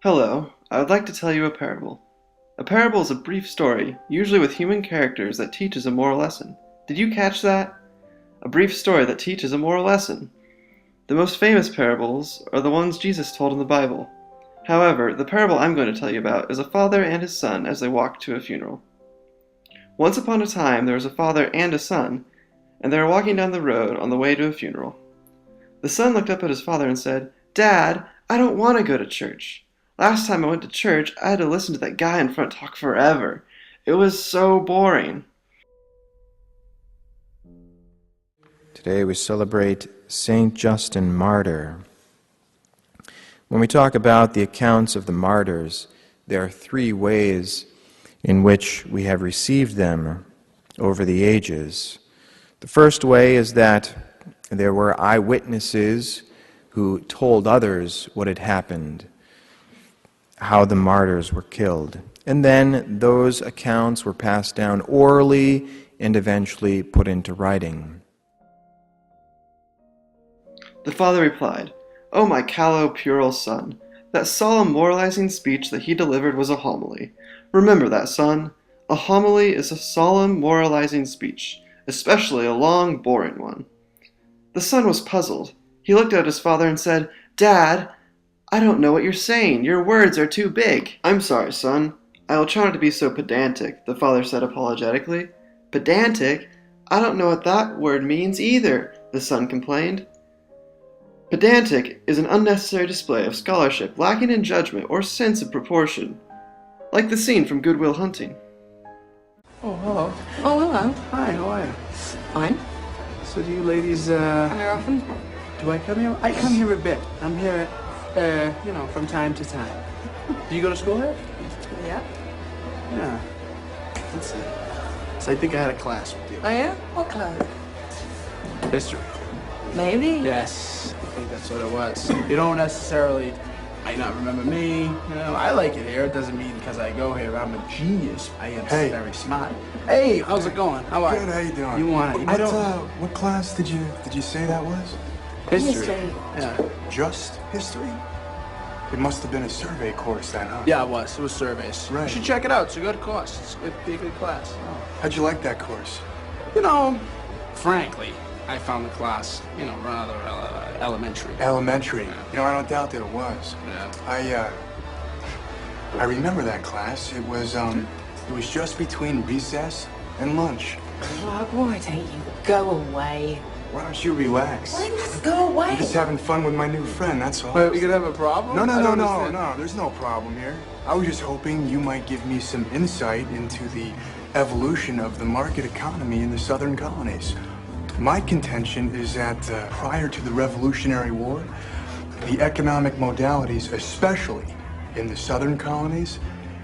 Hello, I would like to tell you a parable. A parable is a brief story, usually with human characters, that teaches a moral lesson. Did you catch that? A brief story that teaches a moral lesson. The most famous parables are the ones Jesus told in the Bible. However, the parable I'm going to tell you about is a father and his son as they walked to a funeral. Once upon a time there was a father and a son, and they were walking down the road on the way to a funeral. The son looked up at his father and said, "Dad, I don't want to go to church. Last time I went to church, I had to listen to that guy in front talk forever. It was so boring." Today we celebrate Saint Justin, martyr. When we talk about the accounts of the martyrs, there are three ways in which we have received them over the ages. The first way is that there were eyewitnesses who told others what had happened, how the martyrs were killed. And then those accounts were passed down orally and eventually put into writing. The father replied, "Oh, my callow, puerile son, that solemn moralizing speech that he delivered was a homily. Remember that, son. A homily is a solemn moralizing speech, especially a long, boring one." The son was puzzled. He looked at his father and said, "Dad, I don't know what you're saying. Your words are too big." "I'm sorry, son. I will try not to be so pedantic," the father said apologetically. "Pedantic? I don't know what that word means either," the son complained. Pedantic is an unnecessary display of scholarship lacking in judgment or sense of proportion, like the scene from Good Will Hunting. Oh, hello. Oh, hello. Hi, how are you? Fine. So do you ladies, Come here often? do I come here? I come here a bit. I'm here, from time to time. Do you go to school here? Yeah. Yeah. Let's see. So I think I had a class with you. Oh, yeah? What class? History. Maybe. Yes, I think that's what it was. You don't necessarily might not remember me. You know, I like it here. It doesn't mean because I go here I'm a genius. I am very smart. Hey, how's it going? How are you? Good, how you doing? You want it? What class did you say that was? History. Yeah. Just history? It must have been a survey course then, huh? Yeah, it was. It was surveys. Right. You should check it out. It's a good course. It's be a good class. How'd you like that course? You know, frankly, I found the class, rather elementary. Elementary. Yeah. You know, I don't doubt that it was. Yeah. I remember that class. It was just between recess and lunch. Mark, why don't you go away? Why don't you relax? Why not go away? I'm just having fun with my new friend, that's all. Wait, we could have a problem? No, I don't no, understand. there's no problem here. I was just hoping you might give me some insight into the evolution of the market economy in the southern colonies. My contention is that prior to the Revolutionary War, the economic modalities, especially in the southern colonies,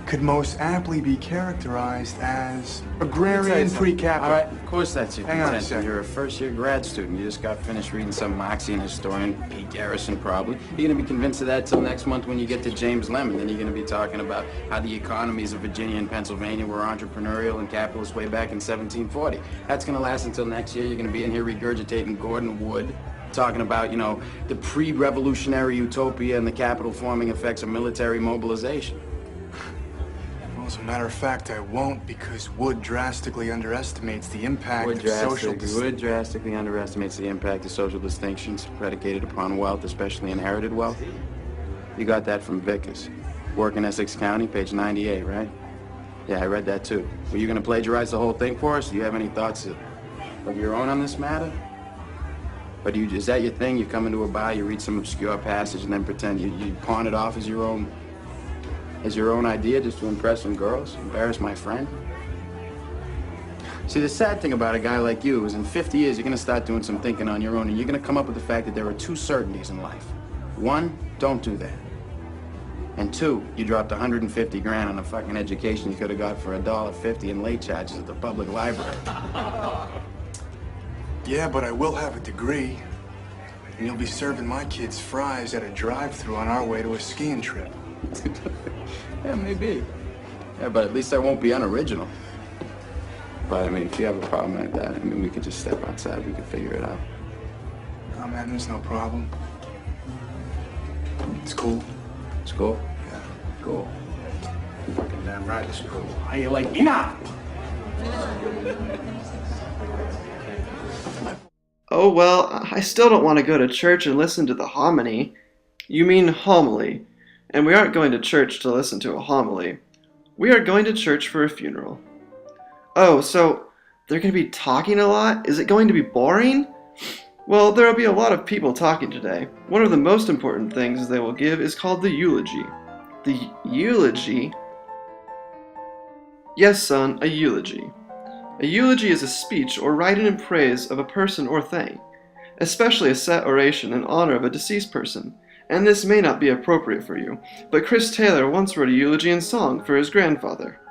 could most aptly be characterized as agrarian pre-capital. All right, of course that's your Hang on a contention. second. You're a first-year grad student. You just got finished reading some Marxian historian, Pete Garrison probably. You're going to be convinced of that till next month when you get to James Lemon. Then you're going to be talking about how the economies of Virginia and Pennsylvania were entrepreneurial and capitalist way back in 1740. That's going to last until next year. You're going to be in here regurgitating Gordon Wood, talking about, the pre-revolutionary utopia and the capital-forming effects of military mobilization. Well, as a matter of fact, I won't, because Wood drastically underestimates the impact of social Wood drastically underestimates the impact of social distinctions predicated upon wealth, especially inherited wealth. You got that from Vickers. Work in Essex County, page 98, right? Yeah, I read that too. Were you going to plagiarize the whole thing for us? Do you have any thoughts of your own on this matter? Or is that your thing? You come into a bar, you read some obscure passage, and then pretend you pawn it off as your own idea just to impress some girls, embarrass my friend? See, the sad thing about a guy like you is in 50 years, you're going to start doing some thinking on your own, and you're going to come up with the fact that there are two certainties in life. One, don't do that. And two, you dropped 150 grand on a fucking education you could have got for $1.50 in late charges at the public library. Yeah, but I will have a degree. And you'll be serving my kids fries at a drive-thru on our way to a skiing trip. Yeah, maybe. Yeah, but at least I won't be unoriginal. But, I mean, if you have a problem like that, we could just step outside. We could figure it out. Oh, man, there's no problem. It's cool. It's cool. Yeah. Cool. Fucking damn right it's cool. How you like me now? Oh well, I still don't want to go to church and listen to the homily. You mean homily. And we aren't going to church to listen to a homily. We are going to church for a funeral. Oh, so they're going to be talking a lot? Is it going to be boring? Well, there will be a lot of people talking today. One of the most important things they will give is called the eulogy. The eulogy? Yes, son, a eulogy. A eulogy is a speech or writing in praise of a person or thing, especially a set oration in honor of a deceased person. And this may not be appropriate for you, but Chris Taylor once wrote a eulogy in song for his grandfather.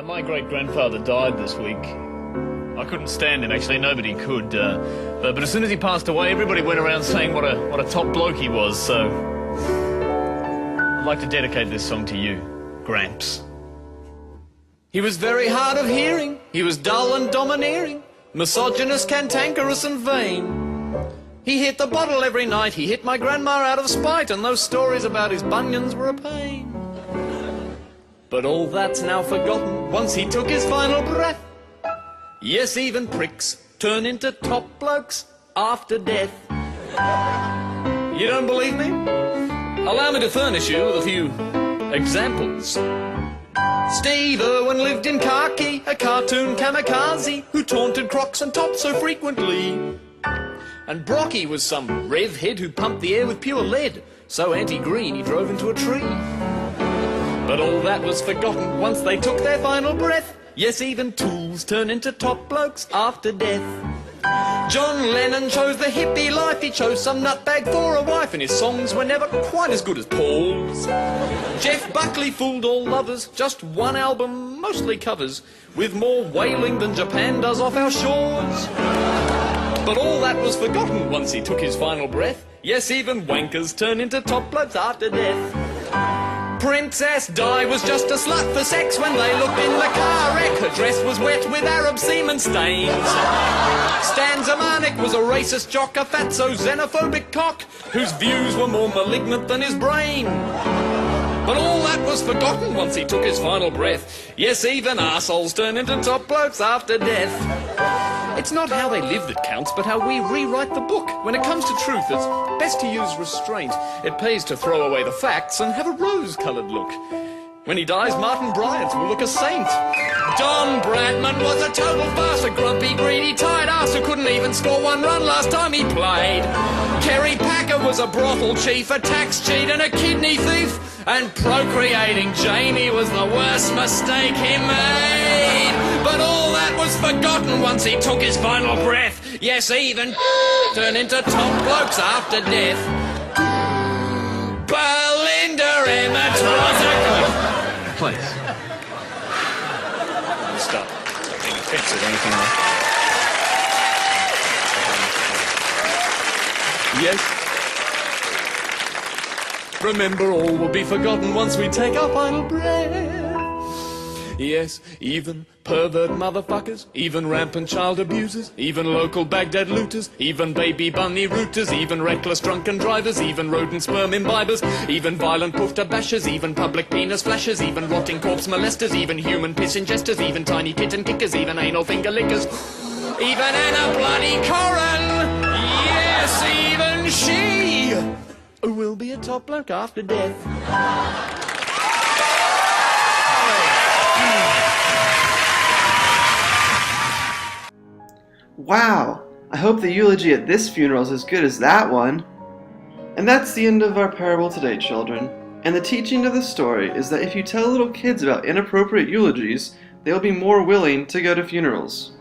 My great-grandfather died this week. I couldn't stand him, actually, nobody could. But as soon as he passed away, everybody went around saying what a top bloke he was, so I'd like to dedicate this song to you, Gramps. He was very hard of hearing, he was dull and domineering, misogynist, cantankerous and vain. He hit the bottle every night, he hit my grandma out of spite, and those stories about his bunions were a pain. But all that's now forgotten once he took his final breath. Yes, even pricks turn into top blokes after death. You don't believe me? Allow me to furnish you with a few examples. Steve Irwin lived in khaki, a cartoon kamikaze who taunted Crocs and tops so frequently. And Brocky was some rev head who pumped the air with pure lead, so anti-green he drove into a tree. But all that was forgotten once they took their final breath. Yes, even tools turn into top blokes after death. John Lennon chose the hippie life, he chose some nutbag for a wife, and his songs were never quite as good as Paul's. Jeff Buckley fooled all lovers, just one album, mostly covers, with more wailing than Japan does off our shores. But all that was forgotten once he took his final breath. Yes, even wankers turn into top blokes after death. Princess Di was just a slut for sex when they looked in the car wreck. Her dress was wet with Arab semen stains. Stan Zamanek was a racist jock, a fatso xenophobic cock, whose views were more malignant than his brain. But all that was forgotten once he took his final breath. Yes, even arseholes turn into top blokes after death. It's not how they live that counts, but how we rewrite the book. When it comes to truth, it's best to use restraint. It pays to throw away the facts and have a rose-coloured look. When he dies, Martin Bryant will look a saint. Don Bradman was a total farce, a grumpy, greedy, tired ass who couldn't even score one run last time he played. Kerry Packer was a brothel chief, a tax cheat and a kidney thief. And procreating Jamie was the worst mistake he made. But all that was forgotten once he took his final breath. Yes, even turned into top blokes after death. Belinda Emmett was a... Please. Stop. Can you fix it? Anything like Yes. Remember, all will be forgotten once we take our final breath. Yes, even pervert motherfuckers, even rampant child abusers, even local Baghdad looters, even baby bunny rooters, even reckless drunken drivers, even rodent sperm imbibers, even violent poofter bashers, even public penis flashers, even rotting corpse molesters, even human piss ingesters, even tiny kitten kickers, even anal finger lickers, even Anna Bloody Corrin, yes, even she will be a top bloke after death. Wow! I hope the eulogy at this funeral is as good as that one. And that's the end of our parable today, children. And the teaching of the story is that if you tell little kids about inappropriate eulogies, they'll be more willing to go to funerals.